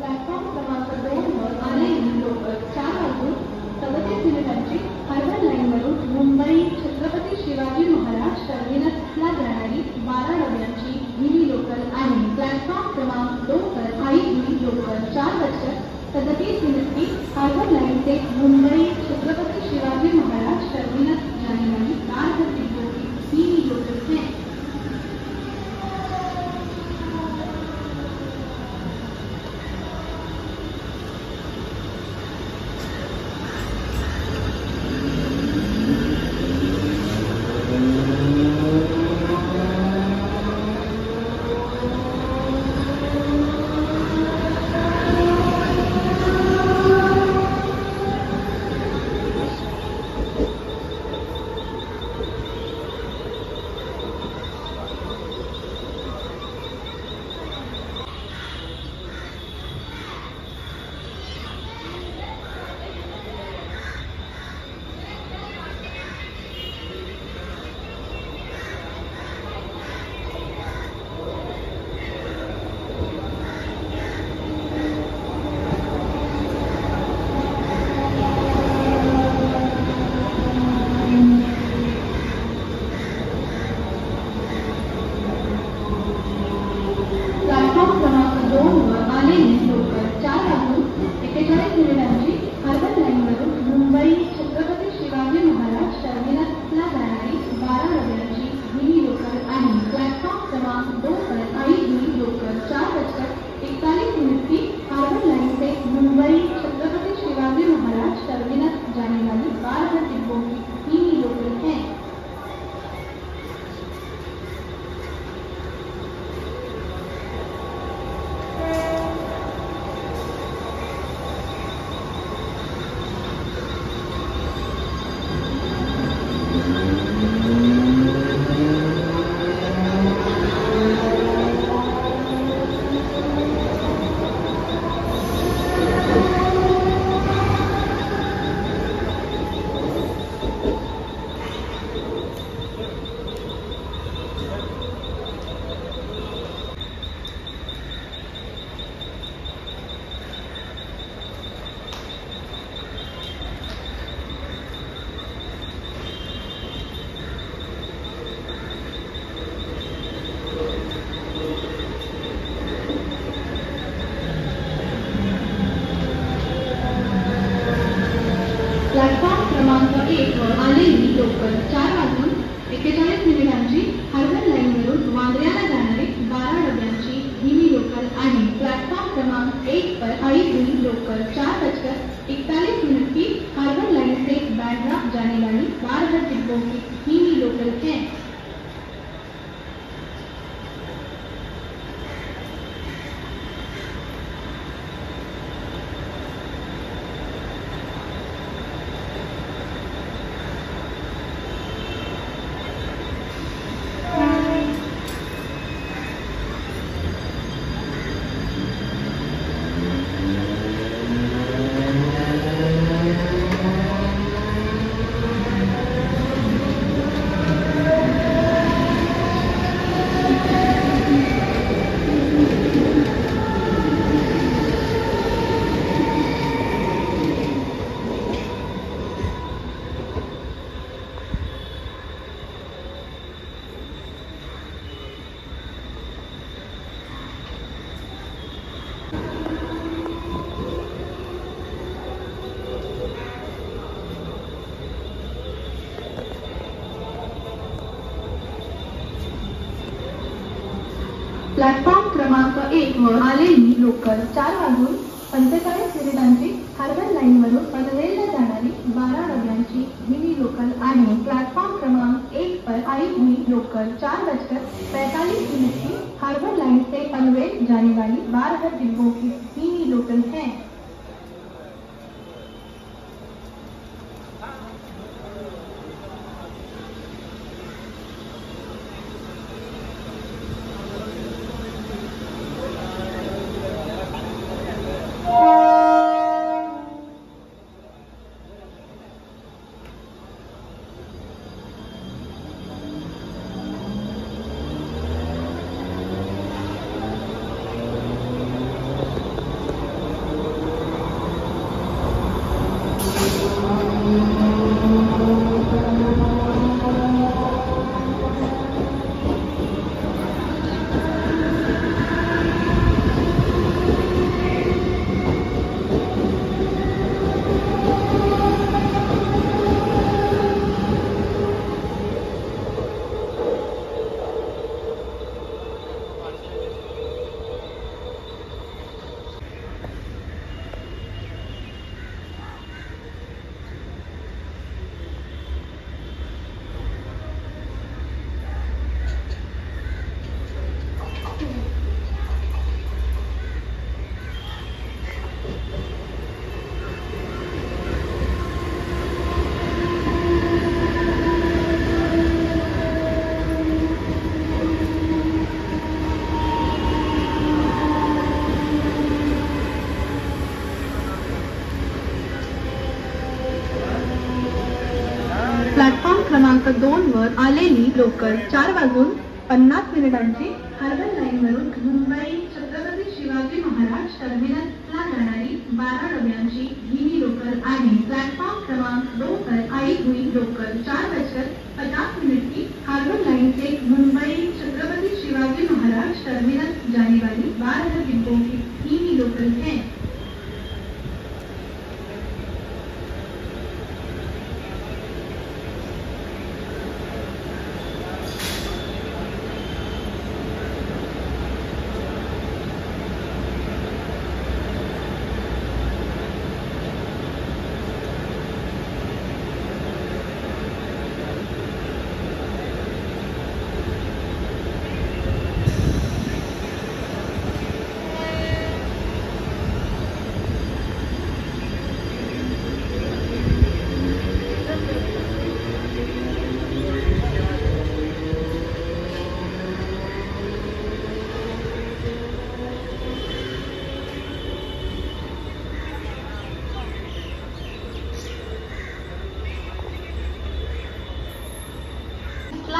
Platform क्रमांक 2 वर आलेली लोकल 4 वाजून 37 मिनिटांची हार्बर लाईनवरून मुंबई छत्रपती शिवाजी महाराज टर्मिनसला जाणारी 12 डब्यांची हिवी लोकल आहे। प्लॅटफॉर्म क्रमांक 2 पर आई हुई लोकल 4:37 मिनट की हार्बर लाइन से मुंबई छत्रपति शिवाजी महाराज टर्मिनस जाने वाली 4 डिब्बों की 3 लोकल हैं। प्लॅटफॉर्म क्रमांक 1 वर आलेली लोकल 4 वाजून 41 मिनिटांची हार्बर लाईनवरून वांद्र्याला जाणारी 12 डब्यांची हिवी लोकल आहे। प्लॅटफॉर्म क्रमांक 1 पर आई हुई लोकल 4:41 मिनट की हार्बर लाइन से बांद्रा जाने वाली 12 डिब्बों की हिवी लोकल है। प्लॅटफॉर्म क्रमांक 1 वर आलेली लोकल 4 वाजून 45 मिनिटांची हार्बर लाईनवरून पनवेलला जाणारी 12 डब्यांची हिवी लोकल आहे। प्लॅटफॉर्म क्रमांक 1 पर आई हुई लोकल 4:45 मिनट की हार्बर लाइन से पनवेल जाने वाली 12 डिब्बों की हिवी लोकल है। क्रमांक 2 वर आलेली लोकल 4:50 हार्बर लाईनवरून मुंबई छत्रपती शिवाजी महाराज टर्मिनसला जाणारी 12 डब्यांची धीमी लोकल आणि प्लॅटफॉर्म क्रमांक 2 पर आई हुई लोकल 4:50 की हार्बर लाइन से मुंबई छत्रपति शिवाजी महाराज टर्मिनस जाने वाली 12 डिब्बों की धीमी लोकल है।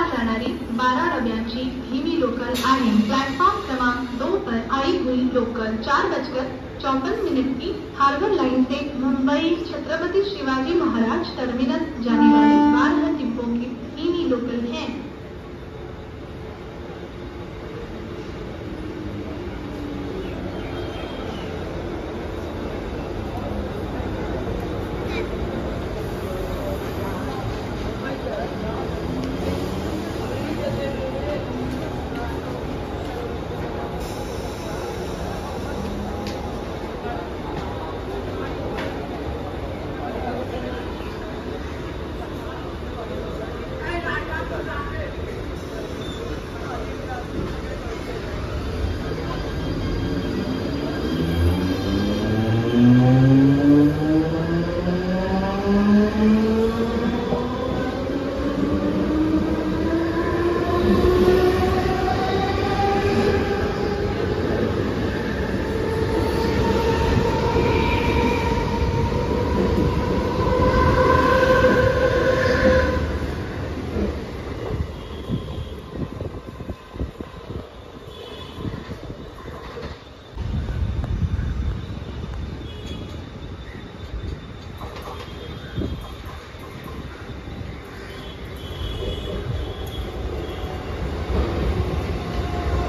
जाणारी 12 डब्यांची धीमी लोकल आणि प्लॅटफॉर्म क्रमांक 2 पर आई हुई लोकल 4:54 की हार्बर लाइन से मुंबई छत्रपति शिवाजी महाराज टर्मिनस जाने वाली 12 डिब्बों की धीमी लोकल है।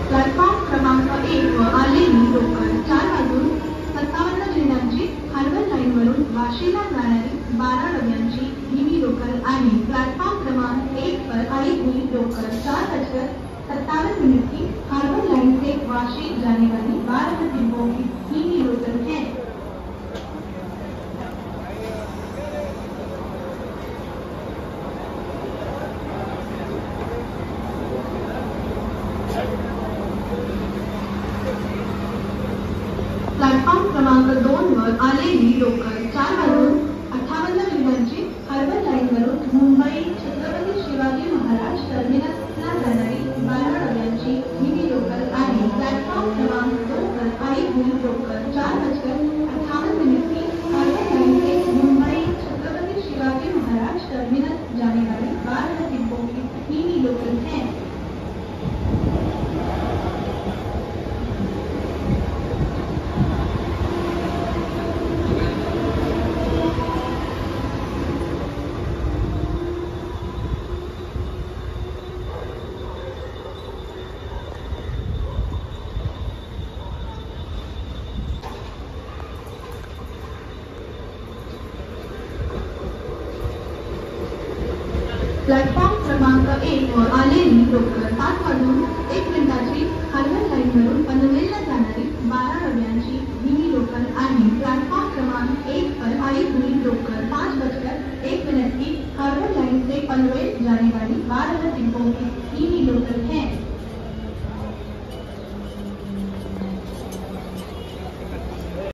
प्लॅटफॉर्म क्रमांक 1 वर आलेली लोकल 4:57 जिल्ह्यांची हार्बर लाईनवरून वाशीला जाणारी 12 डब्यांची धीमी लोकल आणि प्लॅटफॉर्म क्रमांक 1 पर आई हुई लोकल 4:57 की हार्बर लाइन से वाशी जाने वाली 12 डिब्बों की धीमी लोकल है। प्लॅटफॉर्म क्रमांक 2 वर आलेली लोकल 4:58 जिल्ह्यांची हार्बर लाईनवरून मुंबई छत्रपती शिवाजी महाराज टर्मिनसला जाणारी 12 डब्यांची धीमी लोकल आणि प्लॅटफॉर्म क्रमांक 2 पर आई हुई लोकल 4:58 की हार्बर लाइन से मुंबई छत्रपति शिवाजी महाराज टर्मिनस जाने वाली 12 डिब्बों की धीमी लोकल है। प्लॅटफॉर्म क्रमांक 1 वर आलेली लोकल 7:01 हार्बर लाईनवरून पनवेलला जाणारी 12 डब्यांची धीमी लोकल आणि प्लॅटफॉर्म क्रमांक 1 पर आई हुई लोकल 5:01 की हार्बर लाइन से पनवेल जाने वाली 12 डिब्बों की धीमी लोकल